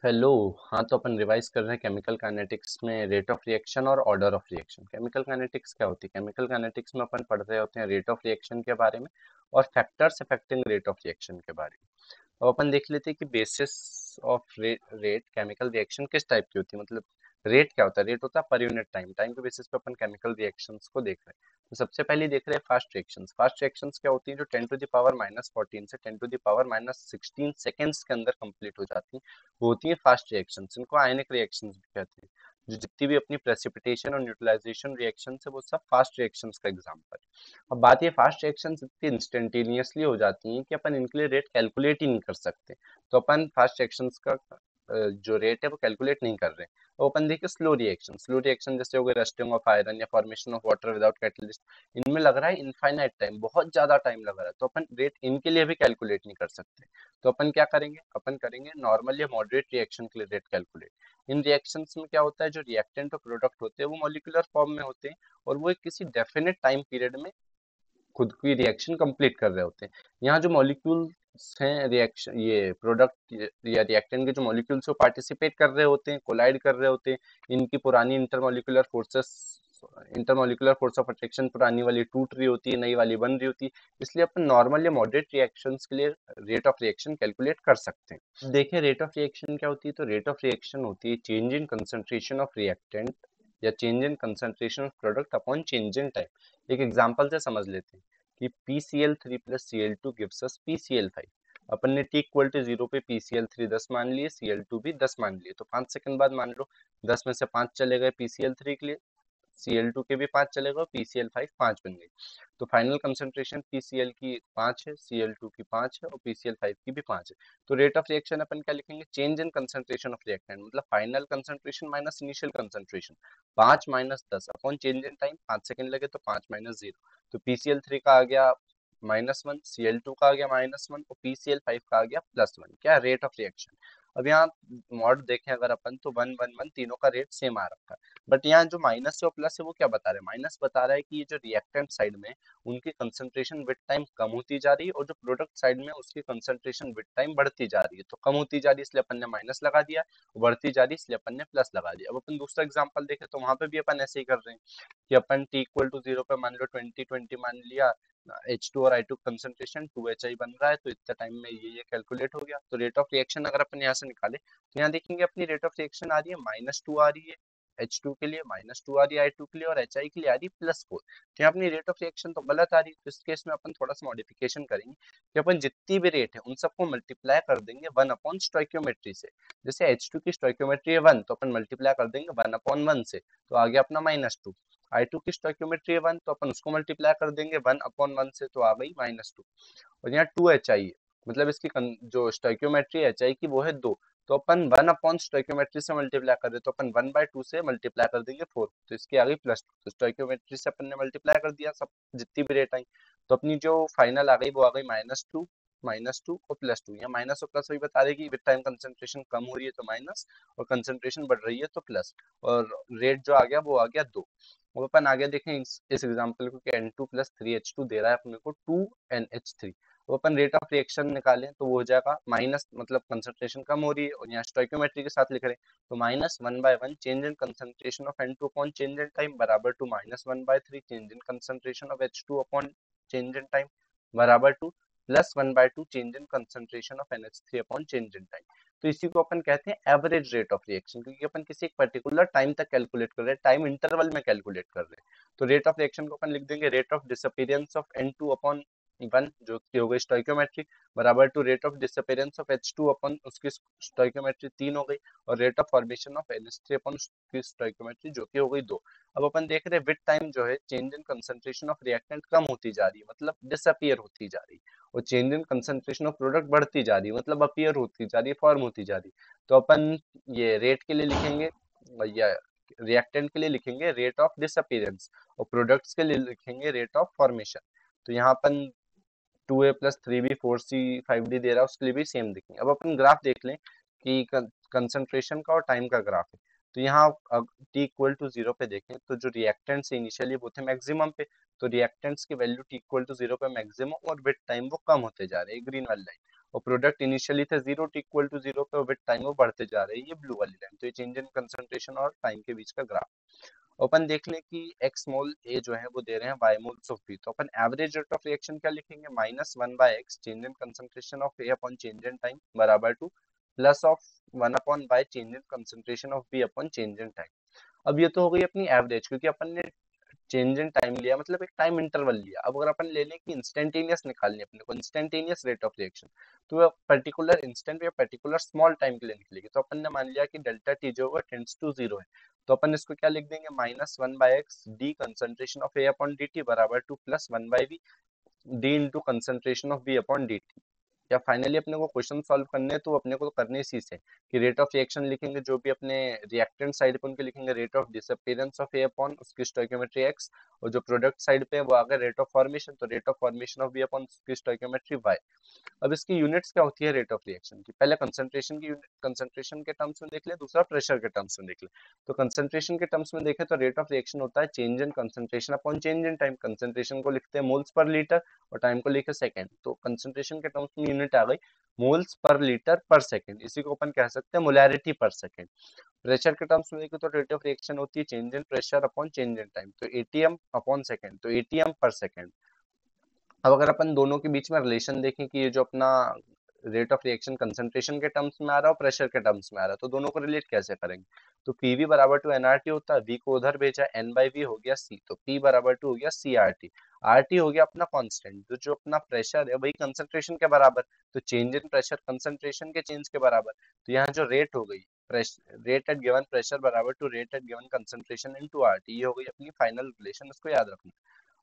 Hello. हाँ, तो अपन revise कर रहे हैं केमिकल काइनेटिक्स में रेट ऑफ रिएक्शन और order of reaction. Chemical kinetics क्या होती है? केमिकल काइनेटिक्स में अपन पढ़ रहे होते हैं रेट ऑफ रिएक्शन के बारे में और factors affecting rate of reaction के बारे में। अब अपन देख लेते हैं कि basis of rate chemical reaction किस टाइप की होती है। मतलब रेट क्या होता है? रेट होता है पर यूनिट टाइम। टाइम के बेसिस पे अपन केमिकल रिएक्शंस को देख रहे हैं। तो सबसे पहले देख रहे हैं फास्ट रिएक्शंस। फास्ट रिएक्शंस क्या होती है? जो 10 टू द पावर -14 से 10 टू द पावर -16 सेकेंड्स के अंदर कंप्लीट हो जाती है, वो होती है फास्ट रिएक्शंस। इनको आयनिक रिएक्शंस भी कहते हैं। जो जितनी भी अपनी प्रेसिपिटेशन और न्यूट्रलाइजेशन रिएक्शन है वो सब फास्ट रिएक्शंस का एग्जांपल है। अब बात ये फास्ट रिएक्शंस इतनी इंस्टेंटेनियसली हो जाती हैं कि अपन इनके लिए रेट कैलकुलेट ही नहीं कर सकते। तो अपन फास्ट रिएक्शंस का जो रेट है वो कैलकुलेट नहीं कर रहे। तो अपन देखिए स्लो रिएक्शन। स्लो रिएक्शन जैसे हो गए रस्टिंग ऑफ आयरन या formation of water without catalyst. इनमें लग रहा है इनफाइनाइट टाइम, बहुत ज्यादा टाइम लग रहा है, तो अपन रेट इनके लिए भी कैलकुलेट नहीं कर सकते। तो अपन क्या करेंगे? अपन करेंगे नॉर्मल या मॉडरेट रिएक्शन के लिए रेट कैलकुलेट। इन रिएक्शंस में क्या होता है? जो रिएक्टेंट और प्रोडक्ट होते हैं वो मॉलिक्यूलर फॉर्म में होते हैं और वो एक किसी डेफिनेट टाइम पीरियड में खुद की रिएक्शन कंप्लीट कर रहे होते हैं। यहाँ जो मॉलिक्यूल्स हैं, रिएक्शन ये प्रोडक्ट या रिएक्टेंट के जो मॉलिक्यूल्स वो पार्टिसिपेट कर रहे होते हैं, कोलाइड कर रहे होते हैं। इनकी पुरानी इंटरमॉलिक्यूलर फोर्स ऑफ अट्रैक्शन पुरानी वाली टूट रही होती है, नई वाली बन रही होती है। इसलिए अपन नॉर्मल या मॉडरेट रिएक्शंस के लिए रेट ऑफ रिएक्शन कैलकुलेट कर सकते हैं। देखिए रेट ऑफ रिएक्शन क्या होती है? तो रेट ऑफ रिएक्शन होती है change in concentration of reactant या change in concentration of product upon change in time. एक एग्जांपल से समझ लेते हैं कि PCl3 plus Cl2 gives us PCl5। अपन ने t इक्वल टू 0 पे PCl3 10 मान लिए, Cl2 भी 10 मान लिए। तो 5 सेकंड बाद मान लो 10 में से 5 चले गए PCl3 के लिए, Cl2 के भी 5 चले गए, PCl5 5 बन गई। तो फाइनल कंसंट्रेशन PCl की 5 है, Cl2 की 5 है और PCl5 की भी 5 है। तो रेट ऑफ रिएक्शन अपन क्या लिखेंगे? Change in concentration of reactant, मतलब final concentration minus initial concentration. 5 minus 10 upon change in time. 5 second लगे तो 5 माइनस 0। तो PCl3 का आ गया -1, Cl2 का आ गया -1 और PCl5 का आ गया +1। क्या? Rate of reaction. अब यहाँ मॉड देखें अगर अपन तो 1 1 1 तीनों का रेट सेम आ रखा है। बट यहाँ जो माइनस है और प्लस है वो क्या बता रहे हैं? माइनस बता रहा है कि ये जो रिएक्टेंट साइड में उनकी कंसंट्रेशन विद टाइम कम होती जा रही है और जो प्रोडक्ट साइड में उसकी कंसंट्रेशन विद टाइम बढ़ती जा रही है। तो कम होती जा रही है इसलिए अपन ने माइनस लगा दिया, बढ़ती जा रही है इसलिए अपन ने प्लस लगा दिया। अब अपन दूसरा एग्जांपल देखें तो वहां पे भी अपन ऐसे ही कर रहे हैं कि अपन t इक्वल टू 0 पे मान लो 20 मान लिया। H2 और I2 कंसंट्रेशन 2HI बन रहा है, तो इतना टाइम में ये कैलकुलेट हो गया। तो रेट ऑफ रिएक्शन अगर अपन यहाँ से निकाले तो यहाँ देखेंगे अपनी रेट ऑफ रिएक्शन आ रही है -2 आ रही है H2 के लिए, -2 आ रही है I2 के लिए और HI के लिए आ रही है +4। तो यहाँ अपनी रेट ऑफ रिएक्शन तो गलत आ रही है। तो इस केस में अपन थोड़ा सा मॉडिफिकेशन करेंगे कि अपन जितनी भी रेट है उन सबको मल्टीप्लाई कर देंगे 1 अपॉन स्टोइक्योमेट्री से। जैसे H2 की स्टोइक्योमेट्री है 1 तो अपन मल्टीप्लाई कर देंगे 1 अपॉन 1 से, तो आ गया अपना -2। I2 की स्टोइक्योमेट्री है 1 तो अपन उसको मल्टीप्लाई कर देंगे 1 अपॉन 1 से, तो आ गई -2। और यहाँ 2HI है, मतलब इसकी जो स्टोइक्योमेट्री HI की वो है 2। तो अपन 1 अपॉन स्टोइक्योमेट्री से मल्टीप्लाई कर रहे तो अपन 1/2 से मल्टीप्लाई कर देंगे 4, तो इसकी आ गई +2। तो स्टोइक्योमेट्री से अपन ने मल्टीप्लाई कर दिया सब जितनी भी रेट आई। तो अपनी जो फाइनल आ गई वो आ गई -2 और +2। यहाँ माइनस और प्लस वही बता रही कि विद टाइम कंसंट्रेशन कम हो रही है तो माइनस और कंसंट्रेशन बढ़ रही है तो प्लस। और रेट जो आ गया वो आ गया 2। अब अपन आगे देखें इस एग्जांपल को कि N2 + 3H2 दे रहा है अपने को 2NH3। तो अपन रेट ऑफ रिएक्शन निकालें तो वो हो जाएगा माइनस, मतलब कंसंट्रेशन कम हो रही है और यहाँ स्टोइक्योमेट्री के साथ लिख रहे हैं तो -1/1 change in concentration of N2 upon change in time बराबर to -1/3 change in concentration of H2 upon change in time बराबर to +1/2 change in concentration of NH3 upon change in time. तो इसी को अपन कहते हैं एवरेज रेट ऑफ रिएक्शन, क्योंकि अपन किसी एक पर्टिकुलर टाइम तक कैलकुलेट कर रहे हैं, टाइम इंटरवल में कैलकुलेट कर रहे हैं। तो रेट ऑफ रिएक्शन को अपन लिख देंगे rate of disappearance of N2 upon 1 जो कि हो गई स्टोइक्योमेट्री बराबर to rate of disappearance of H2 अपन उसकी स्टोइक्योमेट्री 3 हो गई और rate of formation of NH3 अपन उसकी स्टोइक्योमेट्री जो कि हो गई 2। अब अपन देख रहे हैं विद टाइम जो है change in concentration of reactant कम होती जा रही है, मतलब डिसअपीयर होती जा रही है, और change in concentration of product बढ़ती जा रही है, मतलब अपीयर होती जा रही है, फॉर्म होती जा रही है। तो अपन ये रेट के लिए लिखेंगे या रिएक्टेंट के लिए लिखेंगे रेट ऑफ डिसअपीयरेंस और प्रोडक्ट्स के लिए लिखेंगे रेट ऑफ फॉर्मेशन। तो यहाँ अपन 2A + 3B 4C 5D दे रहा है उसके लिए भी सेम दिखेंगे। अब अपन ग्राफ देख लें कि कंसंट्रेशन का और टाइम का ग्राफ है। तो यहाँ t इक्वल टू 0 पे देखें तो जो रिएक्टेंट्स इनिशियली वो थे मैक्सिमम पे, तो रिएक्टेंट्स की वैल्यू t इक्वल टू 0 पे मैक्सिमम और विद टाइम वो कम होते जा रहे हैं, ग्रीन वाली लाइन। और प्रोडक्ट इनिशियली थे 0 टी इक्वल टू 0 पे, विद टाइम वो बढ़ते जा रहे हैं, ये ब्लू वाली लाइन। तो ये चेंज इन कंसंट्रेशन और टाइम के बीच का ग्राफ। अपन देख लें कि x मोल a जो है वो दे रहे हैं y मोल्स ऑफ b, तो अपन एवरेज रेट ऑफ रिएक्शन क्या लिखेंगे, -1/x change in concentration of a upon change in time बराबर to plus of 1/y change in concentration of b upon change in time. अब ये तो हो गई अपनी एवरेज, क्योंकि अपन ने चेंज इन टाइम लिया, मतलब एक टाइम इंटरवल लिया। अब अगर अपन ले लें कि इंस्टेंटेनियस निकालनी है अपने को, इंस्टेंटेनियस रेट ऑफ रिएक्शन, तो वो पर्टिकुलर इंस्टेंट या पर्टिकुलर स्मॉल टाइम के लिए निकलेगी। तो अपन ने मान लिया कि डेल्टा टी जो है टेंड्स टू 0 है, तो अपन इसको क्या लिख देंगे, -1/x D concentration of A upon D T बराबर to plus 1/v D into concentration of B upon D T. या फाइनली अपने को क्वेश्चन सॉल्व करने हैं, तो अपने को करने इसी से कि रेट ऑफ रिएक्शन लिखेंगे, जो भी अपने रिएक्टेंट साइड पे उनके लिखेंगे rate of disappearance of A upon उसकी स्टोइकियोमेट्री एक्स, और जो प्रोडक्ट साइड पे है वो आ गया रेट ऑफ फॉर्मेशन, तो rate of formation of B upon उसकी स्टोइकियोमेट्री वाई। अब इसकी यूनिट्स क्या होती है रेट ऑफ रिएक्शन की, पहले कंसंट्रेशन की यूनिट कंसंट्रेशन के टर्म्स में देख ले, दूसरा प्रेशर के टर्म्स में देख ले। तो कंसंट्रेशन के टर्म्स में देखें तो रेट ऑफ रिएक्शन होता है change in concentration upon change in time. Concentration को लिखते हैं मोल्स पर लीटर और टाइम को लिखे सेकंड, तो कंसंट्रेशन के टर्म्स में यूनिट आ गई मोल्स पर लीटर पर सेकंड, इसी को अपन कह सकते हैं मोलैरिटी पर सेकंड। प्रेशर के टर्म्स में देखें तो रेट ऑफ रिएक्शन होती है change in pressure upon change in time, तो एटीएम अपॉन सेकंड, तो एटीएम पर सेकंड। अब अगर अपन दोनों के बीच में रिलेशन देखें कि ये जो अपना रेट ऑफ रिएक्शन कंसंट्रेशन के टर्म्स में आ रहा है और प्रेशर के टर्म्स में आ रहा है, तो दोनों को रिलेट कैसे करेंगे, तो पीवी बराबर टू एनआरटी होता है, वी को उधर भेजा, एन बाई वी हो गया सी, तो पी बराबर टू हो गया C R T. R T हो गया अपना कांस्टेंट, तो जो अपना प्रेशर है वही कंसंट्रेशन के बराबर, तो चेंज इन प्रेशर कंसंट्रेशन के चेंज के बराबर। तो यहाँ जो रेट हो गई, रेट एट गिवन प्रेशर बराबर to rate at given concentration into RT, ये हो गई अपनी फाइनल रिलेशन, इसको याद रखना।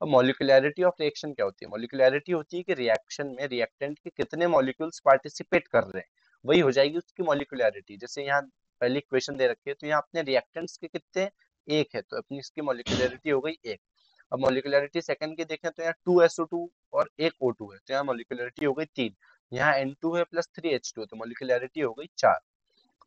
अब मॉलिक्यूलैरिटी ऑफ रिएक्शन क्या होती है, मॉलिक्यूलैरिटी होती है कि रिएक्शन में रिएक्टेंट के कितने मॉलिक्यूल्स पार्टिसिपेट कर रहे हैं, वही हो जाएगी उसकी मॉलिक्यूलैरिटी। जैसे यहाँ पहली इक्वेशन दे रखी है, तो यहाँ अपने रिएक्टेंट्स के कितने, एक है, तो अपनी इसकी मॉलिक्यूलैरिटी हो गई एक। अब मॉलिक्यूलैरिटी सेकंड की देखें तो यहाँ 2SO2 और एक O2 है, तो यहाँ मॉलिक्यूलैरिटी हो गई 3। यहाँ N2 है प्लस 3H2 है, तो मॉलिक्यूलैरिटी हो गई 4।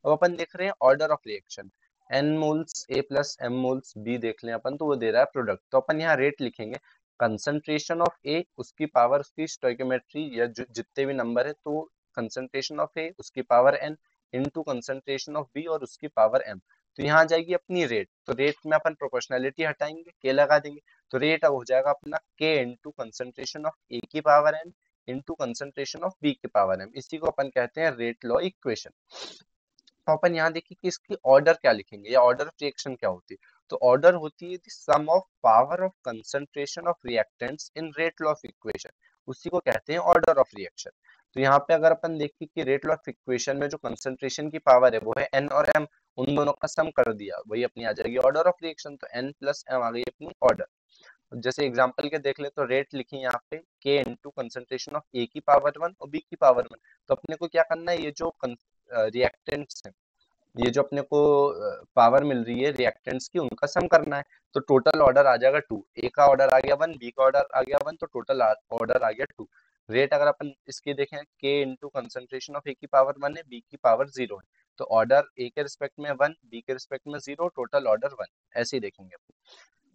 अब अपन देख रहे हैं order of reaction, n moles A plus m moles B देख लें अपन, तो वो दे रहा है प्रोडक्ट, तो अपन यहाँ रेट लिखेंगे कंसंट्रेशन ऑफ ए उसकी पावर उसकी स्टोइकियोमेट्री या जितने भी नंबर है, तो कंसंट्रेशन ऑफ ए उसकी power n into concentration of B और उसकी पावर एम। तो यहाँ आ जाएगी अपनी रेट, तो रेट में अपन प्रोपोर्शनैलिटी हटाएंगे, के लगा देंगे, तो रेट अब हो जाएगा अपना के इंटू कंसंट्रेशन ऑफ ए की power n into concentration of B की पावर एम, इसी को अपन कहते हैं रेट लॉ इक्वेशन। तो अपन यहाँ देखिए कि इसकी ऑर्डर क्या लिखेंगे या ऑर्डर ऑफ रिएक्शन क्या होती है, तो ऑर्डर होती है the sum of power of concentration of reactants in rate law of equation, उसी को कहते हैं ऑर्डर ऑफ रिएक्शन। तो यहाँ पे अगर अपन देखिए कि रेट लॉ ऑफ इक्वेशन में जो कंसंट्रेशन की पावर है वो है एन और एम, उन दोनों का सम कर दिया, वही अपनी आ जाएगी ऑर्डर ऑफ रिएक्शन, तो एन प्लस एम आ गई अपनी ऑर्डर। जैसे एग्जांपल के देख ले तो रेट लिखी यहाँ पे के इंटू कंसंट्रेशन ऑफ ए की पावर 1 और बी की पावर 1। तो अपने को क्या करना है, ये जो रिएक्टेंट्स है, ये जो अपने को पावर मिल रही है रिएक्टेंट्स की, उनका सम करना है, तो टोटल ऑर्डर आ जाएगा 2, ए का ऑर्डर आ गया 1, बी का ऑर्डर आ गया 1, तो टोटल ऑर्डर आ गया 2। रेट अगर अपन इसकी देखें के इंटू कंसंट्रेशन ऑफ ए की पावर 1 है, बी की पावर 0 है, तो ऑर्डर ए के रिस्पेक्ट में 1, बी के रिस्पेक्ट में 0, टोटल ऑर्डर 1, ऐसे ही देखेंगे अपन।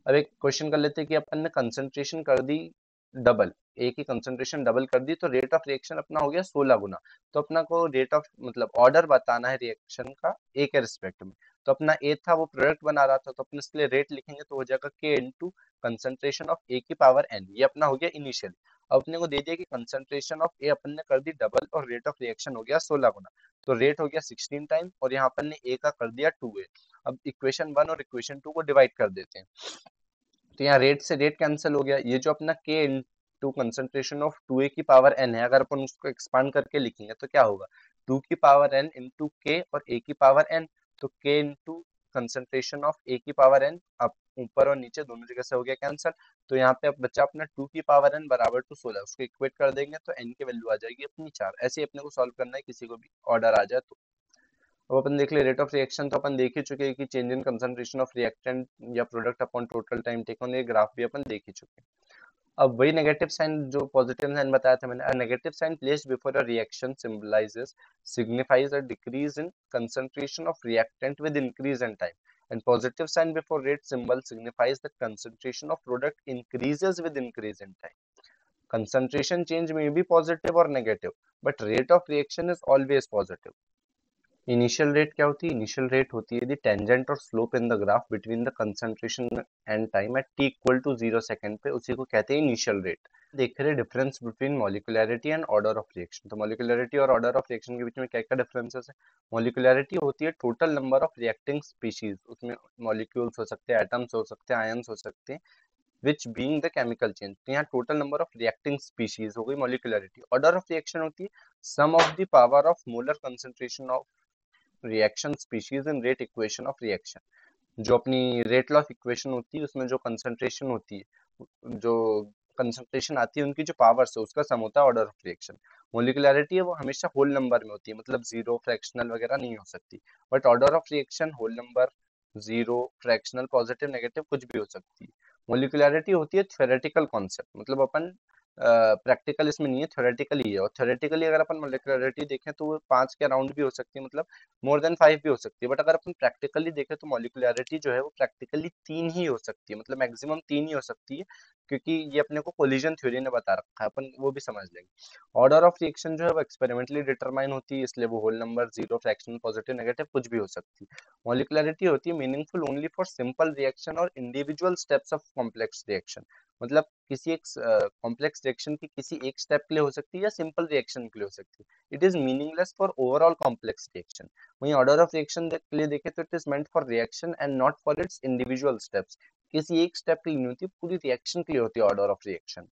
अब एक क्वेश्चन कर लेते हैं कि अपन ने कंसंट्रेशन कर दी डबल, ए की कंसंट्रेशन डबल कर दी, तो रेट ऑफ रिएक्शन अपना हो गया 16 गुना। तो अपना को रेट ऑफ मतलब ऑर्डर बताना है रिएक्शन का ए के रिस्पेक्ट में, तो अपना ए था वो प्रोडक्ट बना रहा था, तो अपन इसके लिए रेट लिखेंगे तो हो जाएगा के इंटू कंसंट्रेशन ऑफ ए की पावर एन, ये अपना हो गया इनिशियल। अब अपने को दे दिया कि कंसंट्रेशन ऑफ ए अपन ने कर दी डबल और रेट ऑफ रिएक्शन हो गया 16 गुना, तो रेट हो गया 16 टाइम और यहाँ अपन ने ए का कर दिया 2A। अब इक्वेशन 1 और इक्वेशन 2 को डिवाइड कर देते हैं, तो यहाँ रेट से रेट कैंसिल हो गया, ये जो अपना के इंटू कंसंट्रेशन ऑफ 2A की पावर n है, अगर अपन उसको एक्सपांड करके लिखेंगे तो क्या होगा, 2 की पावर n इंटू के और a की पावर n, तो k into concentration of a की पावर n, अब ऊपर और नीचे दोनों जगह से हो गया कैंसिल, तो यहाँ पे अब बचा अपना 2 की पावर n बराबर टू 16, उसको इक्वेट कर देंगे तो n की वैल्यू आ जाएगी अपनी 4। ऐसे ही अपने को सॉल्व करना है किसी को भी ऑर्डर आ जाए तो। अब अपन देख ले रेट ऑफ रिएक्शन, तो अपन देख ही चुके हैं कि change in concentration of reactant या product upon total time taken, ये ग्राफ भी अपन देख ही चुके हैं। अब वही नेगेटिव साइन जो पॉजिटिव साइन बताया था मैंने, negative sign placed before a reaction symbolizes signifies a decrease in concentration of reactant with increase in time, and positive sign before rate symbol signifies that concentration of product increases with increase in time. concentration change may be positive or negative, but rate of reaction is always positive. Initial rate क्या होती है? Initial rate होती है the tangent और slope in the graph between the concentration and time at T equal to 0 second पे, उसी को कहते हैं इनिशियल रेट। देख रहे difference between molecularity and order of reaction. तो मॉलिक्युलैरिटी और ऑर्डर ऑफ रिएक्शन के बीच में क्या क्या डिफरेंसेस है? मॉलिक्युलैरिटी होती है total number of reacting species, उसमें मॉलिक्यूल्स हो सकते हैं, एटम्स हो सकते हैं, आयंस हो सकते हैं, which being the chemical change. तो यहाँ total number of reacting species हो गई मॉलिक्युलैरिटी। ऑर्डर ऑफ रिएक्शन होती है sum of the power of molar concentration of reaction species in rate equation of reaction. जो अपनी रेट लॉ ऑफ इक्वेशन होती है उसमें जो कंसंट्रेशन होती है, जो कंसंट्रेशन आती है उनकी जो पावर्स है उसका सम होता है ऑर्डर ऑफ रिएक्शन। मोलिकुलरिटी है वो हमेशा होल नंबर में होती है, मतलब जीरो फ्रैक्शनल वगैरह नहीं हो सकती। But order of reaction whole number, zero, fractional, positive, negative कुछ भी हो सकती है। मोलिकुलरिटी होती है थ्योरेटिकल कॉन्सेप्ट, मतलब अपन प्रैक्टिकल इसमें नहीं है, थ्योरेटिकल ही है। और थ्योरेटिकली अगर अपन मोलिकुलरिटी देखें तो वो 5 के अराउंड भी हो सकती है, मतलब मोर देन 5 भी हो सकती है। बट अगर अपन प्रैक्टिकली देखें तो मॉलिक्यूलरिटी जो है वो प्रैक्टिकली 3 ही हो सकती है, मतलब मैक्सिमम 3 ही हो सकती है, क्योंकि ये अपने को कोलिजन थ्योरी ने बता रखा है, अपन वो भी समझ लेंगे। ऑर्डर ऑफ रिएक्शन जो है वो एक्सपेरिमेंटली डिटरमाइन होती है, इसलिए वो whole number, zero, fractional, positive, negative कुछ भी हो सकती है। मॉलिक्यूलरिटी होती है meaningful only for simple reaction और individual steps of complex reaction, मतलब किसी एक कॉम्प्लेक्स रिएक्शन की किसी एक स्टेप के लिए हो सकती है या सिंपल रिएक्शन के लिए हो सकती है। It is meaningless for overall complex reaction. वहीं ऑर्डर ऑफ रिएक्शन के लिए देखें तो it is meant for reaction and not for its individual steps. किसी एक स्टेप के लिए नहीं होती, पूरी रिएक्शन के लिए होती है ऑर्डर ऑफ रिएक्शन।